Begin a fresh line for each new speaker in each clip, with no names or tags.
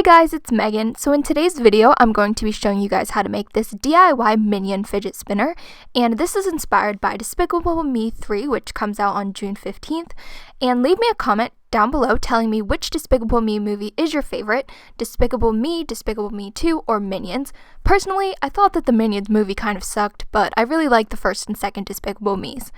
Hey guys, it's Megan. So in today's video, I'm going to be showing you guys how to make this DIY Minion fidget spinner, and this is inspired by Despicable Me 3, which comes out on June 15th, and leave me a comment down below telling me which Despicable Me movie is your favorite, Despicable Me 2, or Minions. Personally, I thought that the Minions movie kind of sucked, but I really like the first and second Despicable Me's.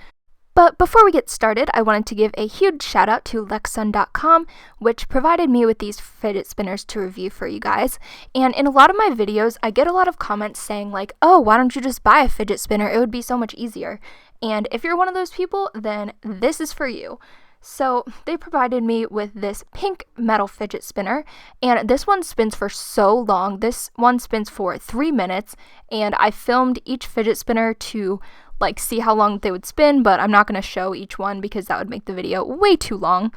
But before we get started, I wanted to give a huge shout out to Lexsun.com, which provided me with these fidget spinners to review for you guys. And in a lot of my videos, I get a lot of comments saying like, oh, why don't you just buy a fidget spinner? It would be so much easier. And if you're one of those people, then this is for you. So they provided me with this pink metal fidget spinner, and this one spins for so long. This one spins for 3 minutes, and I filmed each fidget spinner to see how long they would spin, but I'm not going to show each one because that would make the video way too long.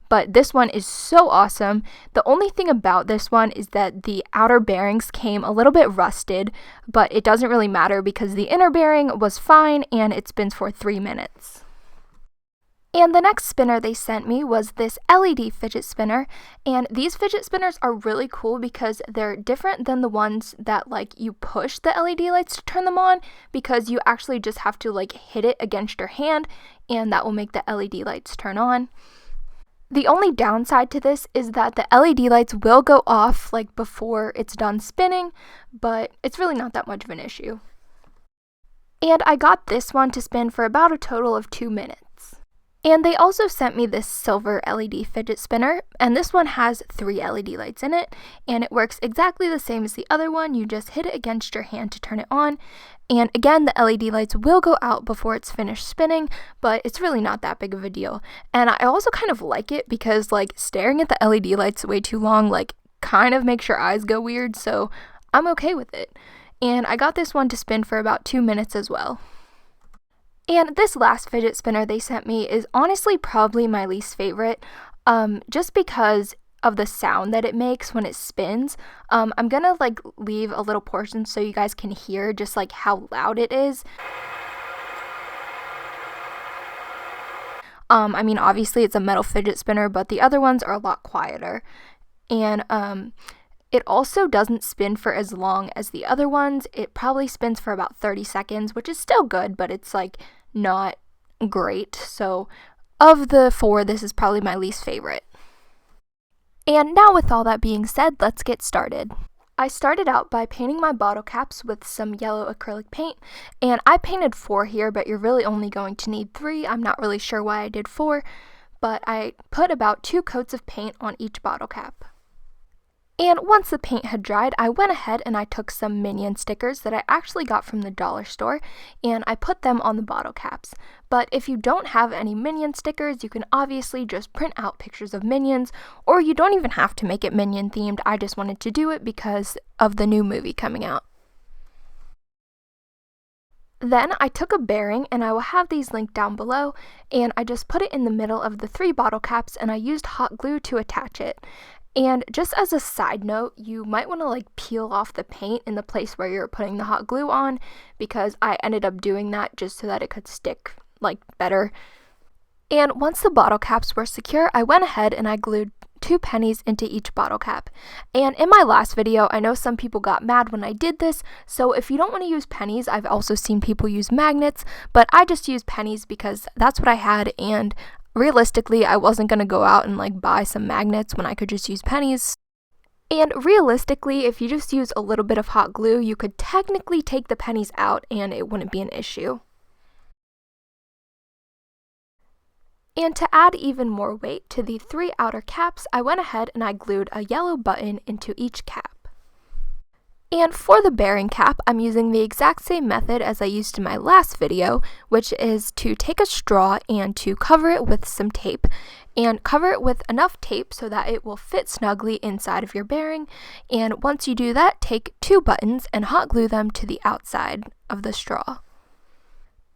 But this one is so awesome. The only thing about this one is that the outer bearings came a little bit rusted, but it doesn't really matter because the inner bearing was fine and it spins for 3 minutes. And the next spinner they sent me was this LED fidget spinner, and these fidget spinners are really cool because they're different than the ones that you push the LED lights to turn them on, because you actually just have to hit it against your hand and that will make the LED lights turn on. The only downside to this is that the LED lights will go off before it's done spinning, but it's really not that much of an issue. And I got this one to spin for about a total of 2 minutes. And they also sent me this silver LED fidget spinner, and this one has 3 LED lights in it, and it works exactly the same as the other one. You just hit it against your hand to turn it on, and again, the LED lights will go out before it's finished spinning, but it's really not that big of a deal. And I also kind of like it because staring at the LED lights way too long kind of makes your eyes go weird, so I'm okay with it. And I got this one to spin for about 2 minutes as well. And this last fidget spinner they sent me is honestly probably my least favorite, just because of the sound that it makes when it spins. I'm gonna leave a little portion so you guys can hear just how loud it is. I mean, obviously it's a metal fidget spinner, but the other ones are a lot quieter. And it also doesn't spin for as long as the other ones. It probably spins for about 30 seconds, which is still good, but it's not great. So of the 4, this is probably my least favorite. And now with all that being said, let's get started. I started out by painting my bottle caps with some yellow acrylic paint, and I painted 4 here, but you're really only going to need 3. I'm not really sure why I did 4, but I put about 2 coats of paint on each bottle cap. And once the paint had dried, I went ahead and I took some Minion stickers that I actually got from the dollar store, and I put them on the bottle caps. But if you don't have any Minion stickers, you can obviously just print out pictures of Minions, or you don't even have to make it Minion themed. I just wanted to do it because of the new movie coming out. Then I took a bearing, and I will have these linked down below, and I just put it in the middle of the 3 bottle caps, and I used hot glue to attach it. And just as a side note, you might want to peel off the paint in the place where you're putting the hot glue on, because I ended up doing that just so that it could stick better. And once the bottle caps were secure, I went ahead and I glued 2 pennies into each bottle cap. And in my last video, I know some people got mad when I did this, so if you don't want to use pennies, I've also seen people use magnets, but I just used pennies because that's what I had, and realistically, I wasn't going to go out and buy some magnets when I could just use pennies. And realistically, if you just use a little bit of hot glue, you could technically take the pennies out and it wouldn't be an issue. And to add even more weight to the 3 outer caps, I went ahead and I glued a yellow button into each cap. And for the bearing cap, I'm using the exact same method as I used in my last video, which is to take a straw and to cover it with some tape, and cover it with enough tape so that it will fit snugly inside of your bearing. And once you do that, take 2 buttons and hot glue them to the outside of the straw.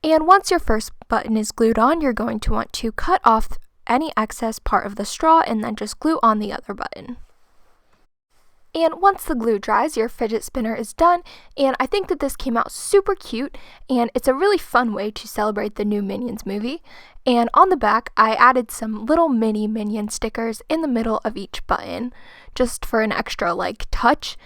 And once your first button is glued on, you're going to want to cut off any excess part of the straw and then just glue on the other button. And once the glue dries, your fidget spinner is done, and I think that this came out super cute, and it's a really fun way to celebrate the new Minions movie. And on the back, I added some little mini Minion stickers in the middle of each button just for an extra like touch.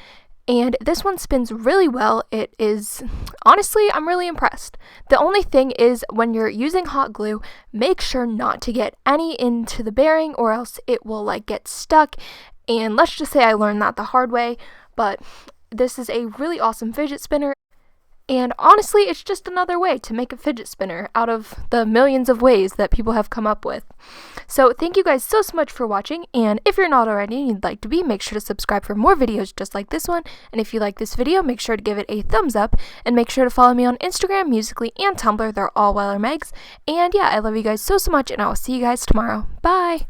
And this one spins really well. It is, honestly, I'm really impressed. The only thing is when you're using hot glue, make sure not to get any into the bearing or else it will like get stuck. And let's just say I learned that the hard way, but this is a really awesome fidget spinner. And honestly, it's just another way to make a fidget spinner out of the millions of ways that people have come up with. So thank you guys so much for watching, and if you're not already and you'd like to be, make sure to subscribe for more videos just like this one. And if you like this video, make sure to give it a thumbs up, and make sure to follow me on Instagram, Musical.ly, and Tumblr. They're all WeilerMegs. And yeah, I love you guys so much, and I will see you guys tomorrow. Bye!